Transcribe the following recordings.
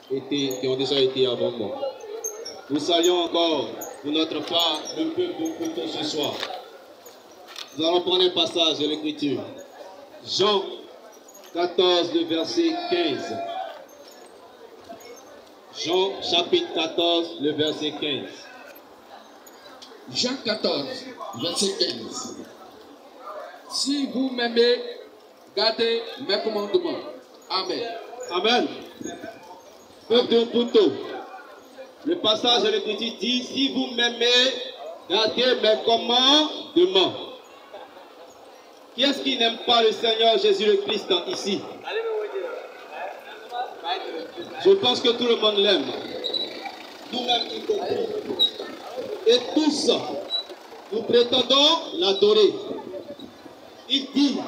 qui ont déjà été avant moi. Nous saluons encore pour notre part le peuple de Poto ce soir. Nous allons prendre un passage de l'Écriture. Jean 14, le verset 15. Jean chapitre 14, le verset 15. Jean 14, verset 15. Si vous m'aimez, gardez mes commandements. Amen. Amen. Peuple de Poto, le passage de l'Écriture dit, si vous m'aimez, gardez mes commandements. Qui est-ce qui n'aime pas le Seigneur Jésus le Christ ici? Je pense que tout le monde l'aime. Nous-mêmes y compris. Et tous, nous prétendons l'adorer. Il dit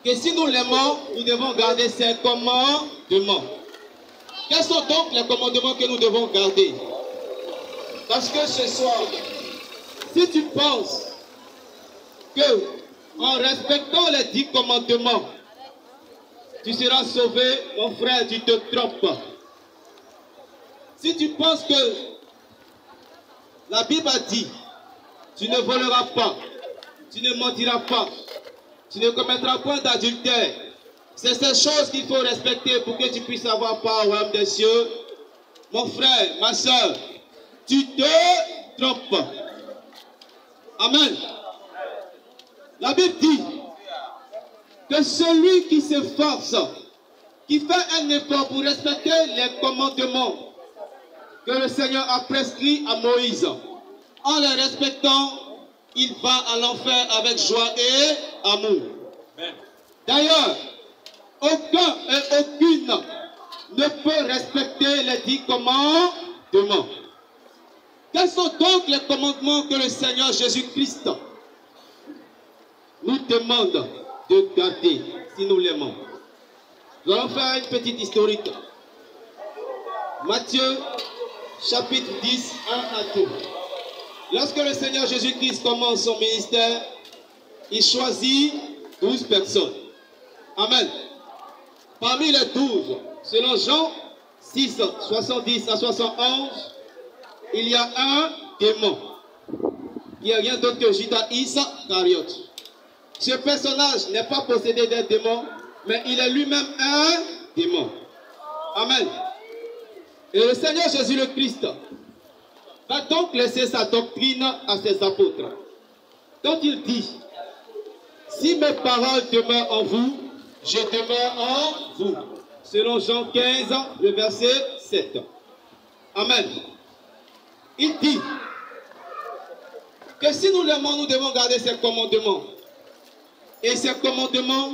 que si nous l'aimons, nous devons garder ses commandements. Quels sont donc les commandements que nous devons garder? Parce que ce soir, si tu penses que en respectant les 10 commandements, tu seras sauvé, mon frère, tu te trompes. Si tu penses que la Bible a dit, tu ne voleras pas, tu ne mentiras pas, tu ne commettras point d'adultère, c'est ces choses qu'il faut respecter pour que tu puisses avoir part au royaume des cieux. Mon frère, ma soeur, tu te trompes. Amen. La Bible dit que celui qui s'efforce, qui fait un effort pour respecter les commandements que le Seigneur a prescrits à Moïse, en les respectant, il va à l'enfer avec joie et amour. D'ailleurs, aucun et aucune ne peut respecter les 10 commandements. Quels sont donc les commandements que le Seigneur Jésus-Christ nous demande de garder si nous l'aimons? Nous allons faire une petite historique. Matthieu chapitre 10, 1 à 2. Lorsque le Seigneur Jésus-Christ commence son ministère, il choisit 12 personnes. Amen. Parmi les 12, selon Jean 6, 70 à 71, il y a un démon qui n'est rien d'autre que Judas Iscariote. Ce personnage n'est pas possédé d'un démon, mais il est lui-même un démon. Amen. Et le Seigneur Jésus le Christ va donc laisser sa doctrine à ses apôtres. Quand il dit, si mes paroles demeurent en vous, je demeure en vous. Selon Jean 15, le verset 7. Amen. Il dit que si nous l'aimons, nous devons garder ses commandements. Et ces commandements,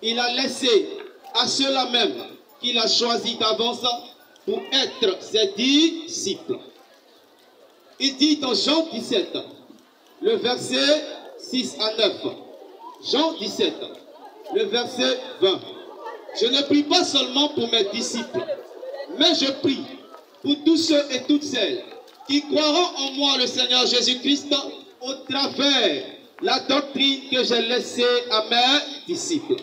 il a laissé à ceux-là même qu'il a choisi d'avance pour être ses disciples. Il dit dans Jean 17, le verset 6 à 9. Jean 17, le verset 20. Je ne prie pas seulement pour mes disciples, mais je prie pour tous ceux et toutes celles qui croiront en moi, le Seigneur Jésus-Christ, au travers la doctrine que j'ai laissée à mes disciples.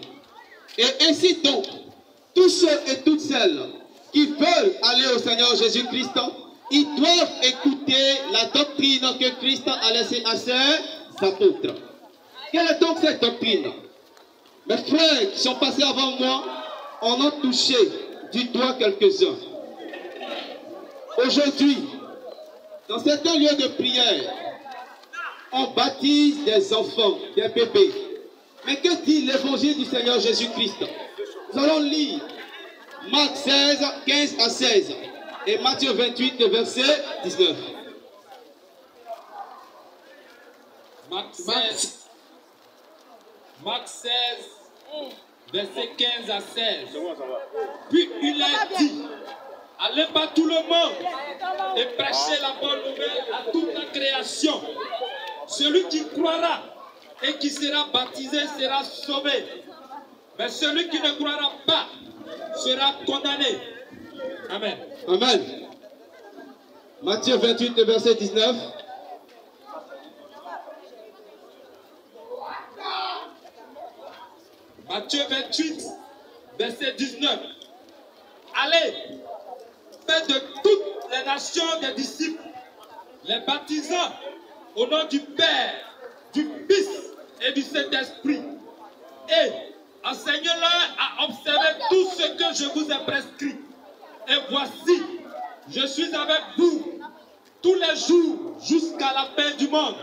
Et ainsi donc, tous ceux et toutes celles qui veulent aller au Seigneur Jésus-Christ, ils doivent écouter la doctrine que Christ a laissée à ses apôtres. Quelle est donc cette doctrine? Mes frères qui sont passés avant moi en ont touché du doigt quelques-uns. Aujourd'hui, dans certains lieux de prière, on baptise des enfants, des bébés. Mais que dit l'évangile du Seigneur Jésus-Christ? Nous allons lire Marc 16, 15 à 16 et Matthieu 28, verset 19. Marc 16, verset 15 à 16. Puis il a dit, allez par tout le monde et prêchez la bonne nouvelle à toute la création. Celui qui croira et qui sera baptisé sera sauvé. Mais celui qui ne croira pas sera condamné. Amen. Amen. Matthieu 28, verset 19. Matthieu 28, verset 19. Allez fait de toutes les nations des disciples, les baptisant au nom du Père, du Fils et du Saint-Esprit. Et enseignez-leur à observer tout ce que je vous ai prescrit. Et voici, je suis avec vous tous les jours jusqu'à la fin du monde.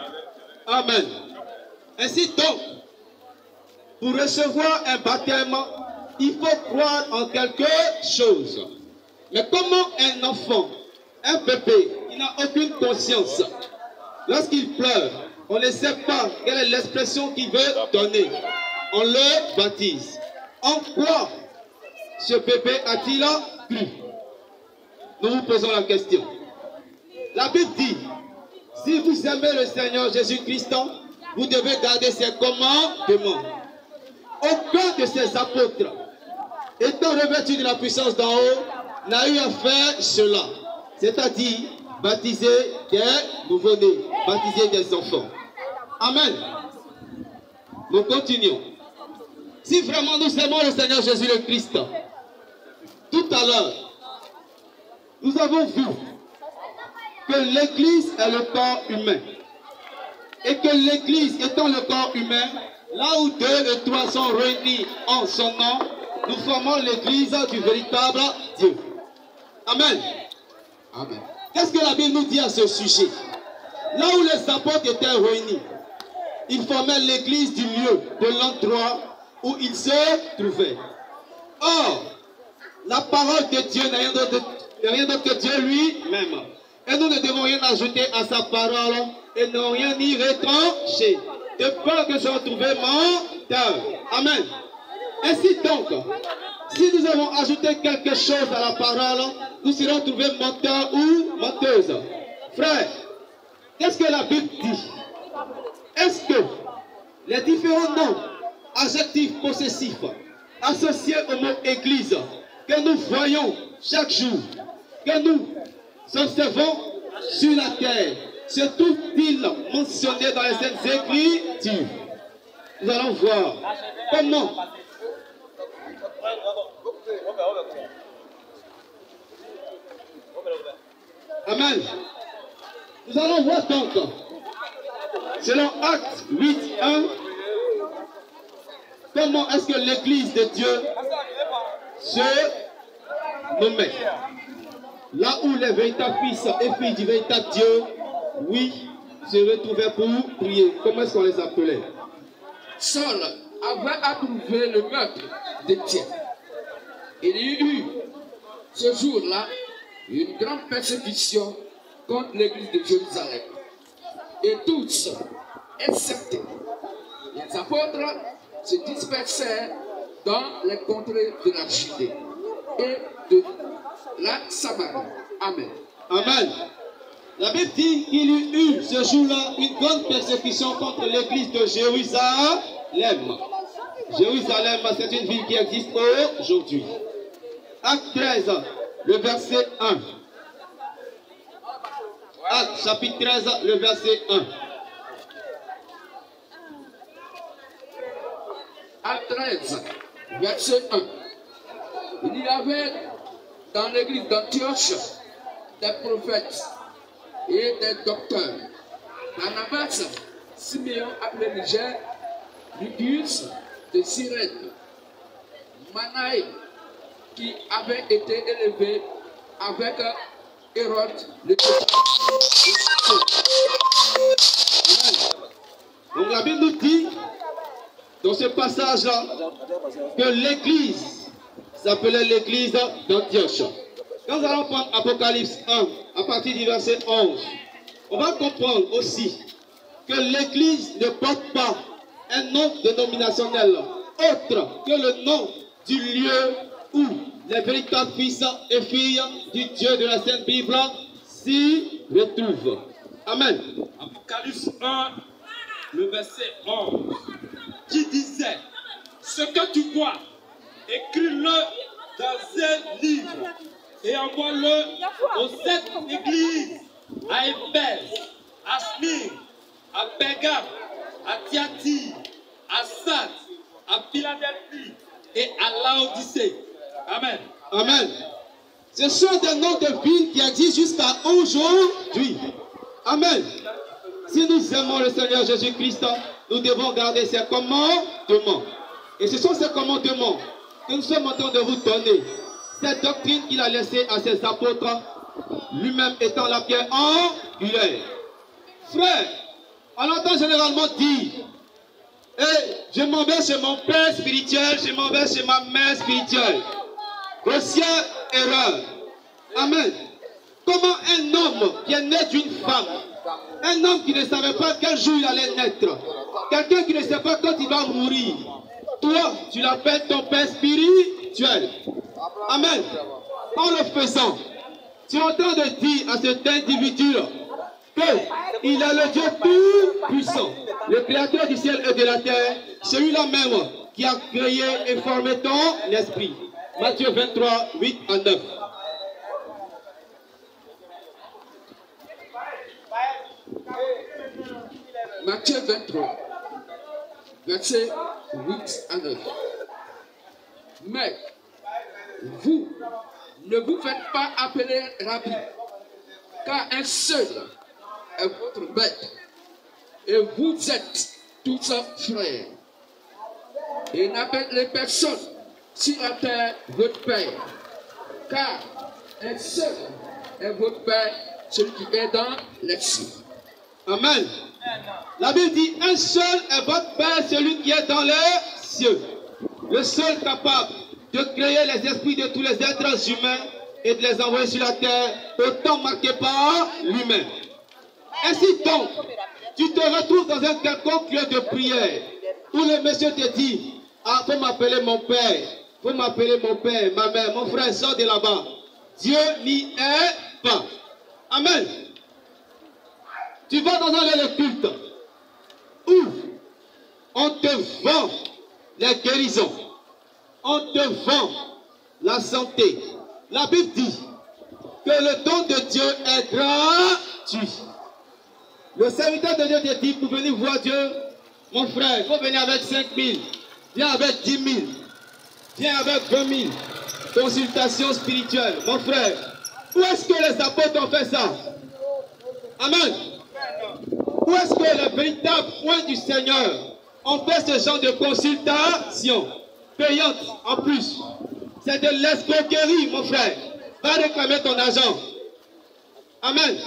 Amen. Ainsi donc, pour recevoir un baptême, il faut croire en quelque chose. Mais comment un enfant, un bébé, qui n'a aucune conscience, lorsqu'il pleure, on ne sait pas quelle est l'expression qu'il veut donner, on le baptise. En quoi ce bébé a-t-il cru? Nous vous posons la question. La Bible dit, si vous aimez le Seigneur Jésus-Christ, vous devez garder ses commandements. Aucun de ses apôtres, étant revêtu de la puissance d'en haut, n'a eu à faire cela. C'est-à-dire baptiser des nouveau-nés, baptiser des enfants. Amen. Nous continuons. Si vraiment nous aimons le Seigneur Jésus le Christ, tout à l'heure, nous avons vu que l'Église est le corps humain. Et que l'Église étant le corps humain, là où 2 et 3 sont réunis en son nom, nous formons l'Église du véritable Dieu. Amen. Amen. Qu'est-ce que la Bible nous dit à ce sujet? Là où les apôtres étaient réunis, ils formaient l'Église du lieu, de l'endroit où ils se trouvaient. Or, la parole de Dieu n'est rien d'autre que Dieu lui-même. Et nous ne devons rien ajouter à sa parole et ne rien y retrancher, de peur que je retrouve menteur. Amen. Ainsi donc, si nous avons ajouté quelque chose à la parole, nous serons trouvés menteurs ou menteuses. Frère, qu'est-ce que la Bible dit? Est-ce que les différents noms adjectifs possessifs associés au mot église que nous voyons chaque jour, que nous observons sur la terre, se trouvent-ils mentionnés dans les Saintes Écritures? Nous allons voir comment. Amen. Nous allons voir donc, selon Actes 8:1, comment est-ce que l'Église de Dieu se nommait. Là où les véritables fils et filles du véritable Dieu, oui, se retrouvaient pour prier. Comment est-ce qu'on les appelait? Saul avait approuvé le meurtre d'Étienne. Il y eut ce jour-là une grande persécution contre l'église de Jérusalem. Et tous, excepté les apôtres, se dispersèrent dans les contrées de la Judée et de la Samarie. Amen. Amen. La Bible dit qu'il y eut ce jour-là une grande persécution contre l'église de Jérusalem. Jérusalem, c'est une ville qui existe aujourd'hui. Acte 13, le verset 1. Acte chapitre 13, le verset 1. Acte 13, verset 1. Il y avait dans l'église d'Antioche des prophètes et des docteurs. Barnabas, Siméon appelé Niger, Lucius de Cyrène, Manaï, qui avait été élevé avec Hérode le Donc la Bible nous dit, dans ce passage-là, que l'église s'appelait l'église d'Antioche. Quand nous allons prendre Apocalypse 1, à partir du verset 11, on va comprendre aussi que l'église ne porte pas un nom dénominationnel autre que le nom du lieu où les véritables fils et filles du Dieu de la Sainte Bible s'y retrouvent. Amen. Apocalypse 1, le verset 11, qui disait: ce que tu vois, écris-le dans un livre et envoie-le aux 7 églises, à Éphèse, à Smyrne, à Pergame, à Thyatire, à Sardes, à Philadelphie et à Laodicée. Amen. Amen. Ce sont des noms de villes qui existent jusqu'à aujourd'hui. Amen. Si nous aimons le Seigneur Jésus-Christ, nous devons garder ses commandements. Et ce sont ces commandements que nous sommes en train de vous donner. Cette doctrine qu'il a laissée à ses apôtres, lui-même étant la pierre angulaire. Frère, on entend généralement dire, je m'en vais chez mon père spirituel, je m'en vais chez ma mère spirituelle. Grossière erreur. Amen. Comment un homme qui est né d'une femme, un homme qui ne savait pas quel jour il allait naître, quelqu'un qui ne sait pas quand il va mourir, toi, tu l'appelles ton père spirituel. Amen. En le faisant, tu es en train de dire à cet individu qu'il est le Dieu tout-puissant, le créateur du ciel et de la terre, celui-là même qui a créé et formé ton esprit. Matthieu 23, 8 à 9. Matthieu 23, verset 8 à 9. Mais vous, ne vous faites pas appeler Rabbi, car un seul est votre maître, et vous êtes tous frères. Et n'appelez personne sur la terre votre Père, car un seul est votre Père, celui qui est dans les cieux. Amen. La Bible dit, un seul est votre Père, celui qui est dans les cieux. Le seul capable de créer les esprits de tous les êtres humains et de les envoyer sur la terre, au temps marqué par lui-même. Ainsi donc, tu te retrouves dans un quelconque lieu de prière, où le monsieur te dit, ah, faut m'appeler mon père, faut m'appeler mon père, ma mère, mon frère, sort de là-bas. Dieu n'y est pas. Amen. Tu vas dans un lieu de culte où on te vend les guérisons, on te vend la santé. La Bible dit que le don de Dieu est gratuit. Le serviteur de Dieu te dit, pour venir voir Dieu, mon frère, il faut venir avec 5 000, viens avec 10 000, viens avec 20 000. Consultation spirituelle. Mon frère, où est-ce que les apôtres ont fait ça? Amen. Où est-ce que les véritables points du Seigneur ont fait ce genre de consultation payante en plus? C'est de l'escroquerie, mon frère. Va réclamer ton argent. Amen.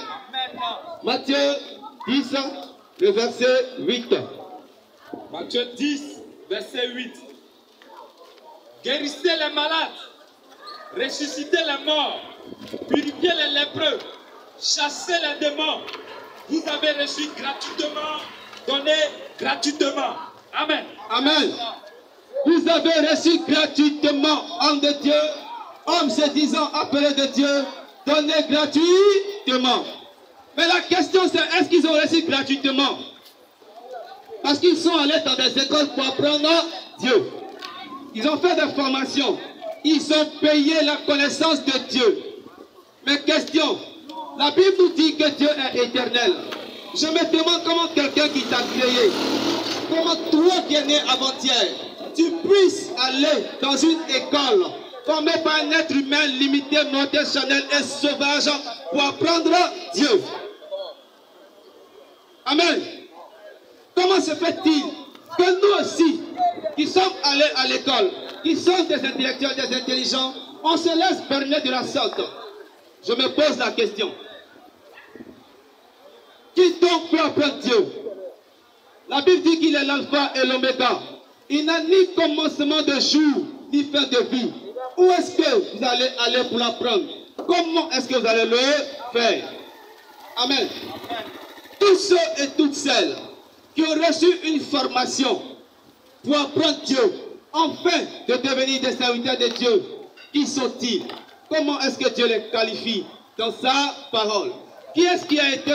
Matthieu 10, le verset 8. Matthieu 10, verset 8. Guérissez les malades, ressuscitez les morts, purifiez les lépreux, chassez les démons. Vous avez reçu gratuitement, donnez gratuitement. Amen. Amen. Vous avez reçu gratuitement, homme de Dieu, homme se disant appelé de Dieu, donnez gratuitement. Mais la question c'est, est-ce qu'ils ont reçu gratuitement? Parce qu'ils sont allés dans des écoles pour apprendre Dieu. Ils ont fait des formations. Ils ont payé la connaissance de Dieu. Mais question, la Bible nous dit que Dieu est éternel. Je me demande comment quelqu'un qui t'a créé, comment toi qui es né avant-hier, tu puisses aller dans une école formée par un être humain limité, mortel, charnel et sauvage pour apprendre Dieu. Amen. Comment se fait-il que nous aussi, qui sommes allés à l'école, qui sommes des intellectuels, des intelligents, on se laisse berner de la sorte? Je me pose la question. Qui donc peut apprendre Dieu? La Bible dit qu'il est l'alpha et l'oméga. Il n'a ni commencement de jour, ni fin de vie. Où est-ce que vous allez aller pour l'apprendre? Comment est-ce que vous allez le faire? Amen. Tous ceux et toutes celles qui ont reçu une formation pour apprendre Dieu, enfin de devenir des serviteurs de Dieu, qui sont-ils? Comment est-ce que Dieu les qualifie dans sa parole? Qui est-ce qui a été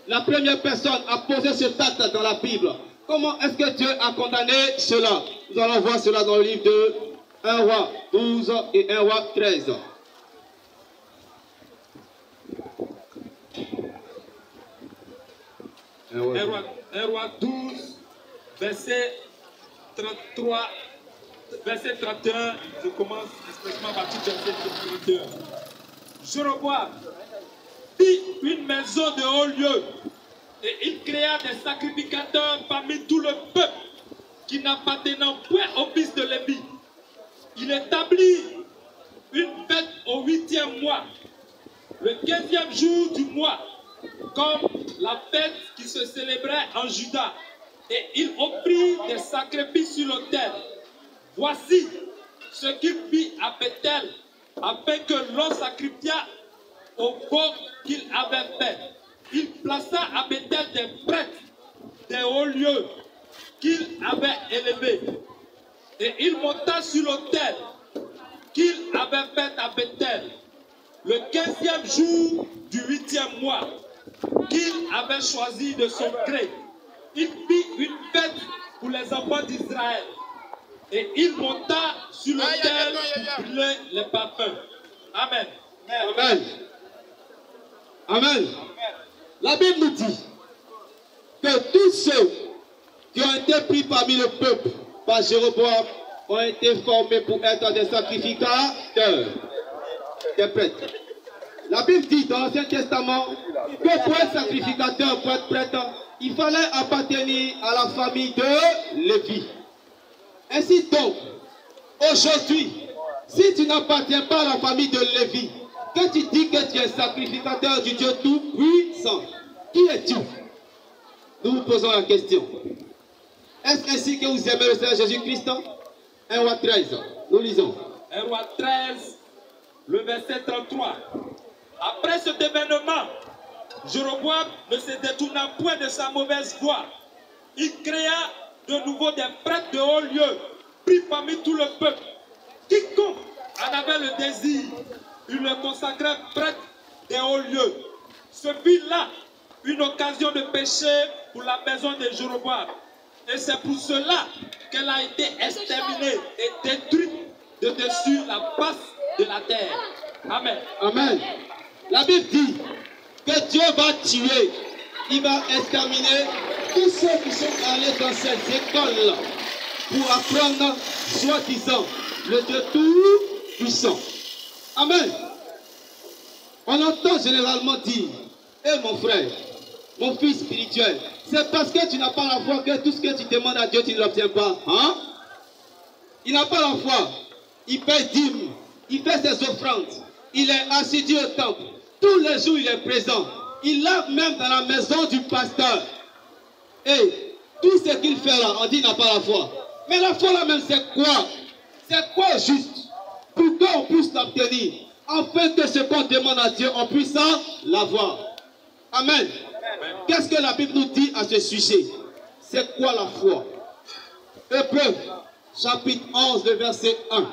la première personne à poser ce acte dans la Bible? Comment est-ce que Dieu a condamné cela? Nous allons voir cela dans le livre de 1 Roi 12 et 1 Roi 13. 1 Roi 12, verset 33, verset 31. Je commence expressément à partir du verset 31. Jéroboam fit une maison de haut lieu et il créa des sacrificateurs parmi tout le peuple qui n'appartenant point au fils de Lévi. Il établit une fête au 8e mois, le 15e jour du mois, comme la fête qui se célébrait en Juda. Et il offrit des sacrifices sur l'autel. Voici ce qu'il fit à Bethel, afin que l'on sacrifiât au bord qu'il avait fait. Il plaça à Bethel des prêtres des hauts lieux qu'il avait élevés. Et il monta sur l'autel qu'il avait fait à Bethel, le 15e jour du 8e mois, qu'il avait choisi de son gré. Il fit une fête pour les enfants d'Israël. Et il monta sur l'autel pour brûler les parfums. Amen. Amen. Amen. La Bible nous dit que tous ceux qui ont été pris parmi le peuple par Jéroboam ont été formés pour être des sacrificateurs, des prêtres. La Bible dit dans l'Ancien Testament que pour être sacrificateur, pour être prêtre, il fallait appartenir à la famille de Lévi. Ainsi donc, aujourd'hui, si tu n'appartiens pas à la famille de Lévi, que tu dis que tu es sacrificateur du Dieu Tout-Puissant, qui es-tu? Nous vous posons la question. Est-ce ainsi que vous aimez le Seigneur Jésus-Christ? 1 Roi 13, nous lisons. 1 Roi 13, le verset 33. Après cet événement, Jéroboam ne se détourna point de sa mauvaise voie. Il créa de nouveau des prêtres de haut lieu, pris parmi tout le peuple. Quiconque en avait le désir, il le consacrait prêtre des hauts lieux. Ce fut là une occasion de péché pour la maison de Jéroboam. Et c'est pour cela qu'elle a été exterminée et détruite de dessus la face de la terre. Amen. Amen. La Bible dit que Dieu va tuer, il va exterminer tous ceux qui sont allés dans cette école pour apprendre, soi-disant, le Dieu Tout-Puissant. Amen. On entend généralement dire, mon frère, mon fils spirituel, c'est parce que tu n'as pas la foi que tout ce que tu demandes à Dieu, tu ne l'obtiens pas. Hein? Il n'a pas la foi. Il paie dîme, il fait ses offrandes, il est assidu au temple. Tous les jours, il est présent. Il lave même dans la maison du pasteur. Et tout ce qu'il fait là, on dit qu'il n'a pas la foi. Mais la foi là même, c'est quoi? C'est quoi juste? Pour qu'on puisse l'obtenir. Afin que ce qu'on demande à Dieu, on puisse l'avoir. Amen. Qu'est-ce que la Bible nous dit à ce sujet? C'est quoi la foi? Hébreux, chapitre 11, le verset 1.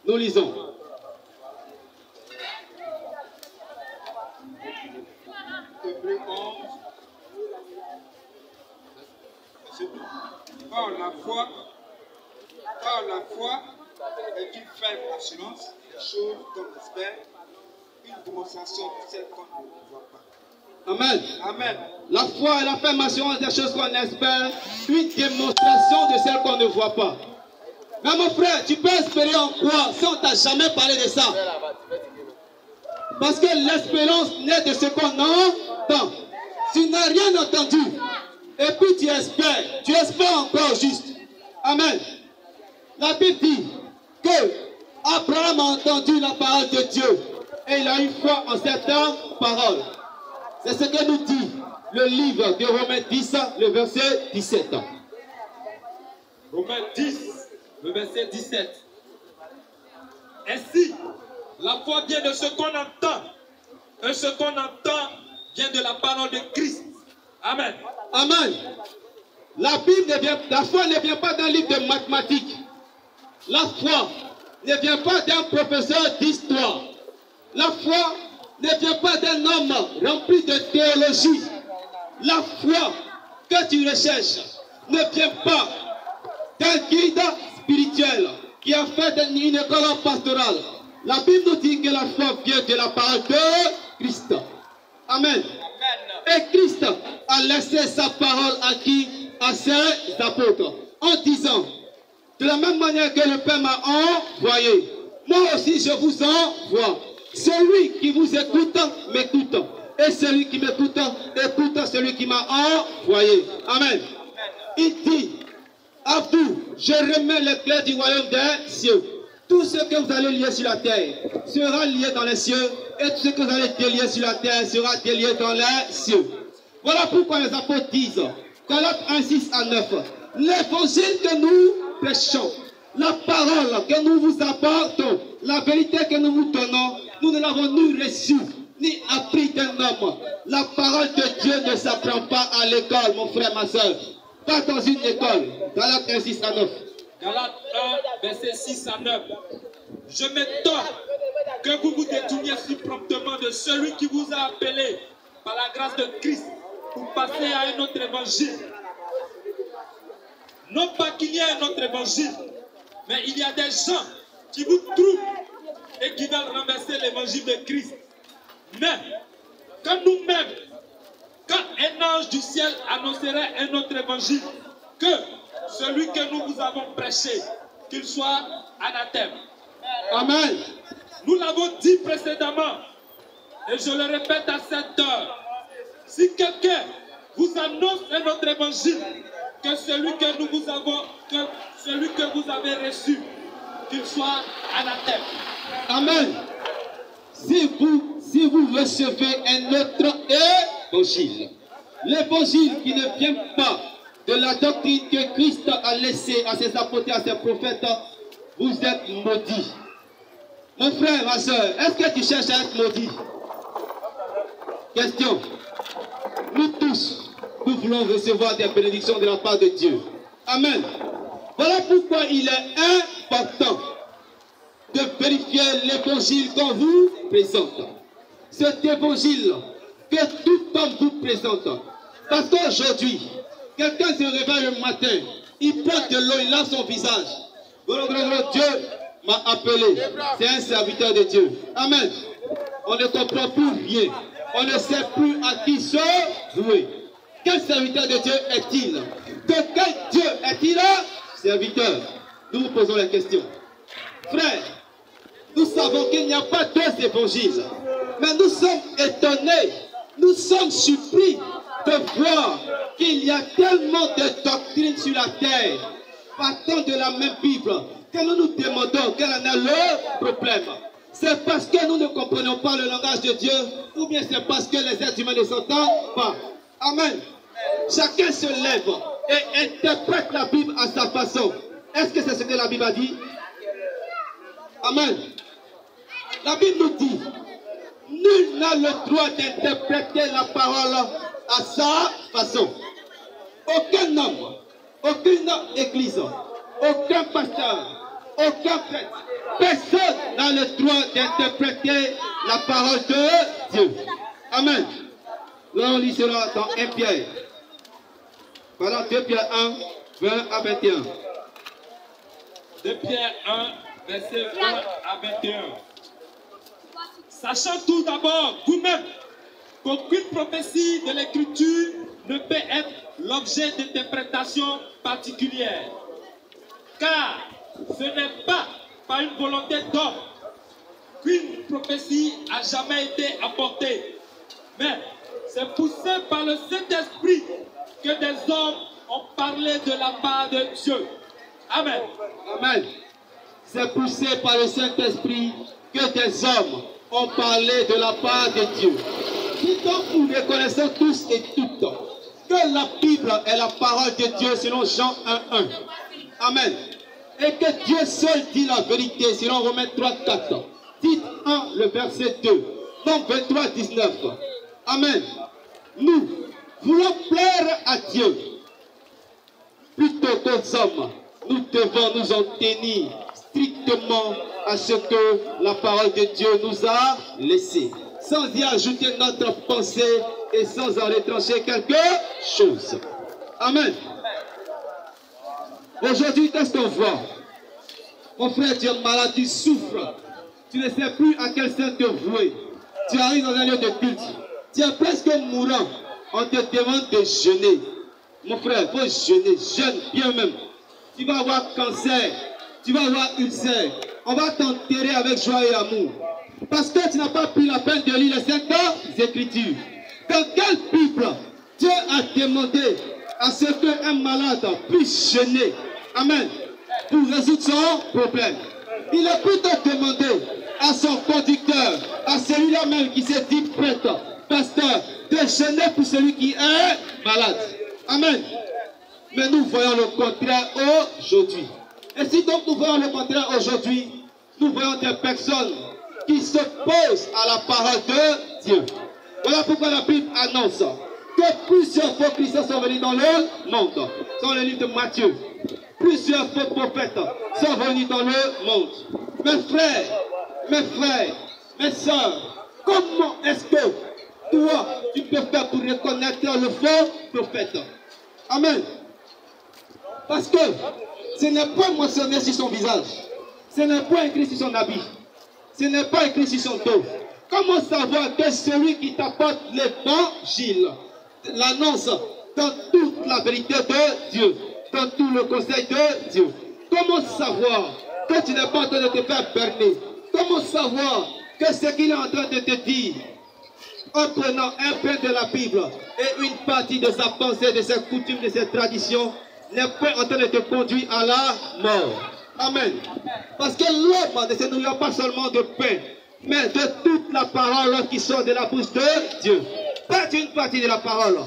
Nous lisons. Hébreux 11. Par la foi est une ferme assurance des choses qu'on espère, une démonstration de celles qu'on ne voit pas. Amen. Amen. La foi est la ferme assurance des choses qu'on espère, une démonstration de celles qu'on ne voit pas. Mais mon frère, tu peux espérer en quoi si on ne t'a jamais parlé de ça? Parce que l'espérance naît de ce qu'on entend. Tu n'as rien entendu. Et puis tu espères encore juste. Amen. La Bible dit que Abraham a entendu la parole de Dieu et il a eu foi en cette parole. C'est ce que nous dit le livre de Romains 10, le verset 17. Romains 10, le verset 17. Ainsi, la foi vient de ce qu'on entend. Et ce qu'on entend vient de la parole de Christ. Amen. Amen. La foi ne vient pas d'un livre de mathématiques. La foi ne vient pas d'un professeur d'histoire. La foi ne vient pas d'un homme rempli de théologie. La foi que tu recherches ne vient pas d'un guide spirituel qui a fait une école pastorale. La Bible nous dit que la foi vient de la parole de Christ. Amen. Et Christ a laissé sa parole à qui? À ses apôtres. En disant, de la même manière que le Père m'a envoyé, moi aussi je vous envoie. Celui qui vous écoute, m'écoute. Et celui qui m'écoute, écoute celui qui m'a envoyé. Amen. Il dit, à vous, je remets les clés du royaume des cieux. Tout ce que vous allez lier sur la terre sera lié dans les cieux. Et tout ce que vous allez délier sur la terre sera délié dans les cieux. Voilà pourquoi les apôtres disent, Galates 1, 6 à 9, l'évangile que nous prêchons, la parole que nous vous apportons, la vérité que nous vous donnons, nous ne l'avons ni reçue, ni appris d'un homme. La parole de Dieu ne s'apprend pas à l'école, mon frère, ma soeur. Pas dans une école. Galates 1, 6 à 9. Galates 1, verset 6 à 9. Je m'étonne que vous vous détourniez si promptement de celui qui vous a appelé par la grâce de Christ pour passer à un autre évangile. Non pas qu'il y ait un autre évangile, mais il y a des gens qui vous trouvent et qui veulent renverser l'évangile de Christ. Mais quand nous-mêmes, quand un ange du ciel annoncerait un autre évangile, que celui que nous vous avons prêché, qu'il soit anathème. Amen. Nous l'avons dit précédemment, et je le répète à cette heure. Si quelqu'un vous annonce un autre évangile que celui que nous vous avons, que celui que vous avez reçu, qu'il soit anathème. Amen. Si vous recevez un autre évangile, l'évangile qui ne vient pas de la doctrine que Christ a laissée à ses apôtres, à ses prophètes, vous êtes maudits. Mon frère, ma soeur, est-ce que tu cherches à être maudit? Question. Nous tous, nous voulons recevoir des bénédictions de la part de Dieu. Amen. Voilà pourquoi il est important de vérifier l'évangile qu'on vous présente. Cet évangile que tout homme vous présente. Parce qu'aujourd'hui, quelqu'un se réveille le matin, il prend de l'eau, il lave son visage. Dieu m'a appelé. C'est un serviteur de Dieu. Amen. On ne comprend plus rien. On ne sait plus à qui se vouer. Quel serviteur de Dieu est-il? De quel Dieu est-il serviteur? Nous vous posons la question. Frère, nous savons qu'il n'y a pas deux évangiles. Mais nous sommes étonnés. Nous sommes surpris de voir qu'il y a tellement de doctrines sur la terre, partant de la même Bible, que nous nous demandons quel en est le problème. C'est parce que nous ne comprenons pas le langage de Dieu, ou bien c'est parce que les êtres humains ne s'entendent pas. Amen. Chacun se lève et interprète la Bible à sa façon. Est-ce que c'est ce que la Bible a dit? Amen. La Bible nous dit, nul n'a le droit d'interpréter la parole à sa façon. Aucun homme, aucune église, aucun pasteur, aucun prêtre, personne n'a le droit d'interpréter la parole de Dieu. Amen. Là, on lit cela dans 1 Pierre. Voilà 2 Pierre 1, 20 à 21. 2 Pierre 1, verset 20 à 21. Sachant tout d'abord, vous-même, qu'aucune prophétie de l'Écriture ne peut être l'objet d'interprétation particulière. Car ce n'est pas par une volonté d'homme qu'une prophétie a jamais été apportée. Mais c'est poussé par le Saint-Esprit que des hommes ont parlé de la part de Dieu. Amen. Amen. C'est poussé par le Saint-Esprit que des hommes ont parlé de la part de Dieu. Si donc nous reconnaissons tous et toutes que la Bible est la parole de Dieu selon Jean 1:1. Amen. Et que Dieu seul dit la vérité selon Romains 3:4. Titre 1, le verset 2. Donc 23:19. Amen. Nous voulons plaire à Dieu plutôt qu'aux hommes. Nous devons nous en tenir strictement à ce que la parole de Dieu nous a laissé, sans y ajouter notre pensée et sans en retrancher quelque chose. Amen. Aujourd'hui, qu'est-ce qu'on voit? Mon frère, tu es malade, tu souffres. Tu ne sais plus à quel saint te vouer. Tu arrives dans un lieu de culte. Tu es presque mourant. On te demande de jeûner. Mon frère, il faut jeûner. Jeûne bien même. Tu vas avoir cancer. Tu vas avoir ulcère. On va t'enterrer avec joie et amour. Parce que tu n'as pas pris la peine de lire les Saintes Écritures. Dans quelle Bible Dieu a demandé à ce qu'un malade puisse jeûner? Amen. Pour résoudre son problème. Il a plutôt demandé à son conducteur, à celui-là même qui s'est dit prêtre, pasteur, de jeûner pour celui qui est malade. Amen. Mais nous voyons le contraire aujourd'hui. Et si donc nous voyons le contraire aujourd'hui, nous voyons des personnes qui s'opposent à la parole de Dieu. Voilà pourquoi la Bible annonce que plusieurs faux chrétiens sont venus dans le monde. Dans le livre de Matthieu. Plusieurs faux prophètes sont venus dans le monde. Mes frères, mes soeurs, comment est-ce que toi, tu peux faire pour reconnaître le faux prophète? Amen. Parce que ce n'est pas mentionné sur son visage. Ce n'est pas écrit sur son habit. Ce n'est pas écrit sur son dos. Comment savoir que celui qui t'apporte l'évangile l'annonce dans toute la vérité de Dieu, dans tout le conseil de Dieu? Comment savoir que tu n'es pas en train de te faire berner? Comment savoir que ce qu'il est en train de te dire, en prenant un peu de la Bible et une partie de sa pensée, de ses coutumes, de ses traditions, n'est pas en train de te conduire à la mort? Amen. Parce que l'homme ne se nourrit pas seulement de pain, mais de toute la parole qui sort de la bouche de Dieu. Pas d'une partie de la parole,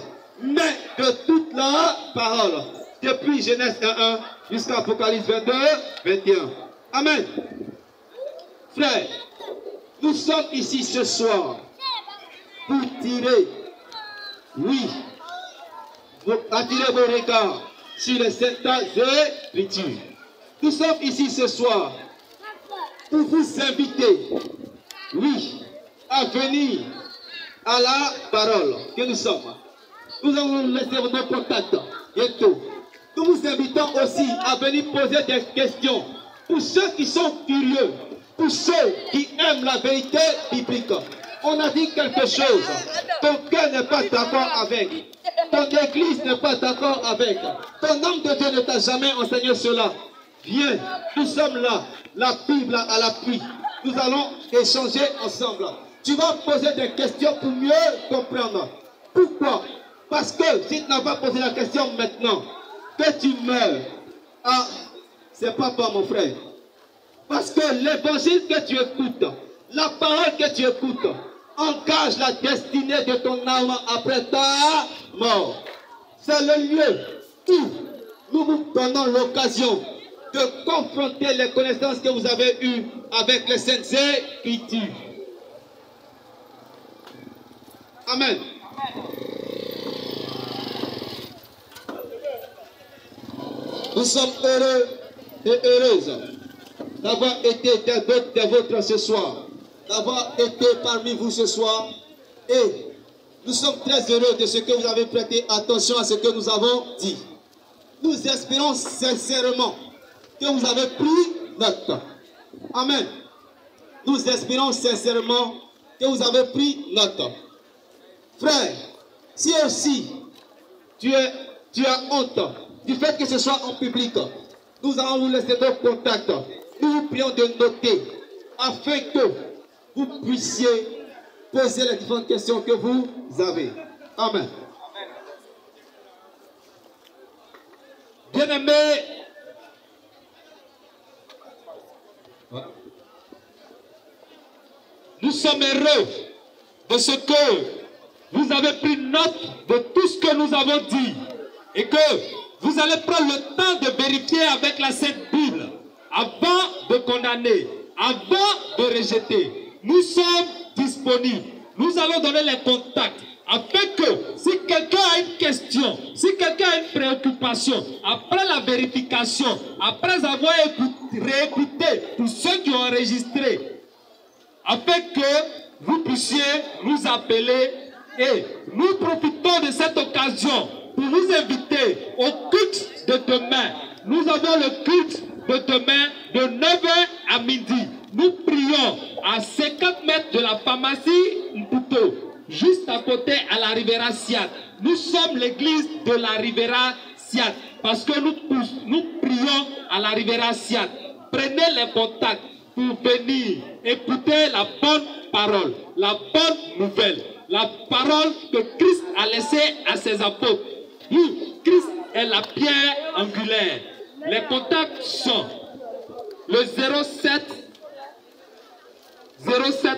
mais de toute la parole. Depuis Genèse 1:1 jusqu'à Apocalypse 22:21. Amen. Frères, nous sommes ici ce soir pour tirer, attirer vos regards sur les Saintes Écritures. Nous sommes ici ce soir pour vous inviter, à venir à la parole que nous sommes. Nous allons laisser nos contacts bientôt. Nous vous invitons aussi à venir poser des questions pour ceux qui sont curieux, pour ceux qui aiment la vérité biblique. On a dit quelque chose, ton cœur n'est pas d'accord avec, ton église n'est pas d'accord avec, ton homme de Dieu ne t'a jamais enseigné cela. Viens, nous sommes là, la Bible à l'appui. Nous allons échanger ensemble. Tu vas poser des questions pour mieux comprendre. Pourquoi? Parce que si tu n'as pas posé la question maintenant, que tu meurs, c'est pas toi mon frère. Parce que l'évangile que tu écoutes, la parole que tu écoutes, engage la destinée de ton âme après ta mort. C'est le lieu où nous vous donnons l'occasion de confronter les connaissances que vous avez eues avec les Saintes Écritures. Amen. Nous sommes heureux et heureuses d'avoir été des vôtres ce soir, d'avoir été parmi vous ce soir, et nous sommes très heureux de ce que vous avez prêté attention à ce que nous avons dit. Nous espérons sincèrement que vous avez pris note. Amen. Nous espérons sincèrement que vous avez pris note. Frère, si aussi tu as honte du fait que ce soit en public, nous allons vous laisser nos contacts. Nous vous prions de noter afin que vous puissiez poser les différentes questions que vous avez. Amen. Bien-aimés, nous sommes heureux de ce que vous avez pris note de tout ce que nous avons dit et que vous allez prendre le temps de vérifier avec la Sainte Bible avant de condamner, avant de rejeter. Nous sommes disponibles. Nous allons donner les contacts afin que si quelqu'un a une question, si quelqu'un a une préoccupation, après la vérification, après avoir réécouté tous ceux qui ont enregistré, afin que vous puissiez nous appeler, et nous profitons de cette occasion pour vous inviter au culte de demain. Nous avons le culte de demain de 9h à midi. Nous prions à 50 mètres de la pharmacie Mputo, juste à côté à la Rivera Siat. Nous sommes l'église de la Rivera Siat parce que nous prions à la Rivera Siat. Prenez les contacts. pour venir écouter la bonne parole, la bonne nouvelle, la parole que Christ a laissée à ses apôtres. Oui, Christ est la pierre angulaire. Les contacts sont le 07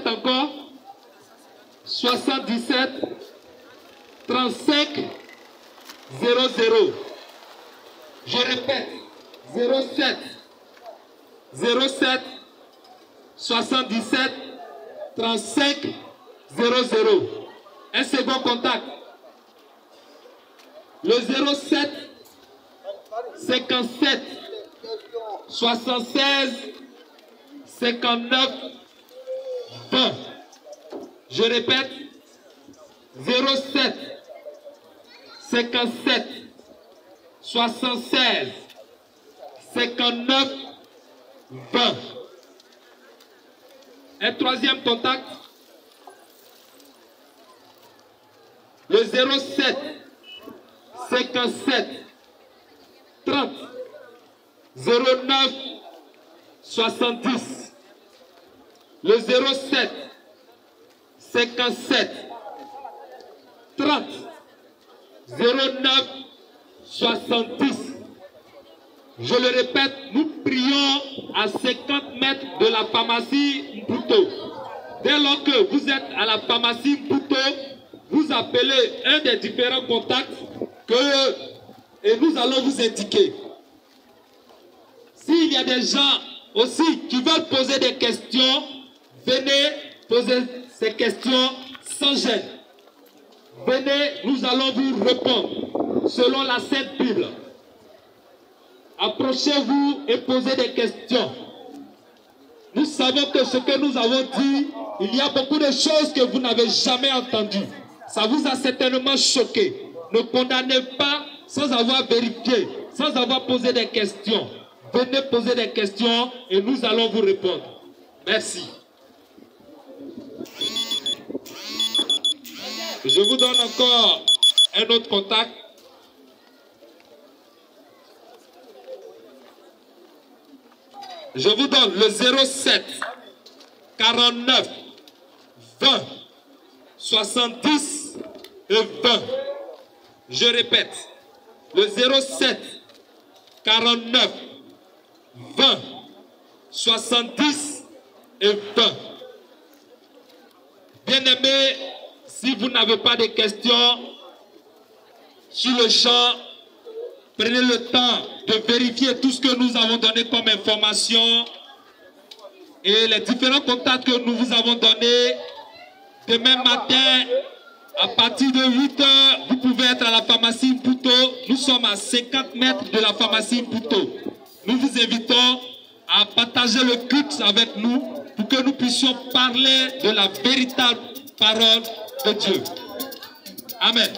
encore, 77 35 00. Je répète, 07 77 35 00. Un second contact. Le 07 57 76 59 20. Je répète, 07 57 76 59 20. Un troisième contact. Le 07 57 30 09 70. Le 07 57 30 09 70. Je le répète, nous prions à 50 mètres de la pharmacie Mputo. Dès lors que vous êtes à la pharmacie Mputo, vous appelez un des différents contacts et nous allons vous indiquer. S'il y a des gens aussi qui veulent poser des questions, venez poser ces questions sans gêne. Venez, nous allons vous répondre selon la Sainte Bible. Approchez-vous et posez des questions. Nous savons que ce que nous avons dit, il y a beaucoup de choses que vous n'avez jamais entendues. Ça vous a certainement choqué. Ne condamnez pas sans avoir vérifié, sans avoir posé des questions. Venez poser des questions et nous allons vous répondre. Merci. Je vous donne encore un autre contact. Je vous donne le 07 49 20 70 et 20. Je répète, le 07 49 20 70 et 20. Bien-aimés, si vous n'avez pas de questions sur le champ, prenez le temps de vérifier tout ce que nous avons donné comme information et les différents contacts que nous vous avons donnés. Demain matin, à partir de 8 h, vous pouvez être à la pharmacie Mputo. Nous sommes à 50 mètres de la pharmacie Mputo. Nous vous invitons à partager le culte avec nous pour que nous puissions parler de la véritable parole de Dieu. Amen.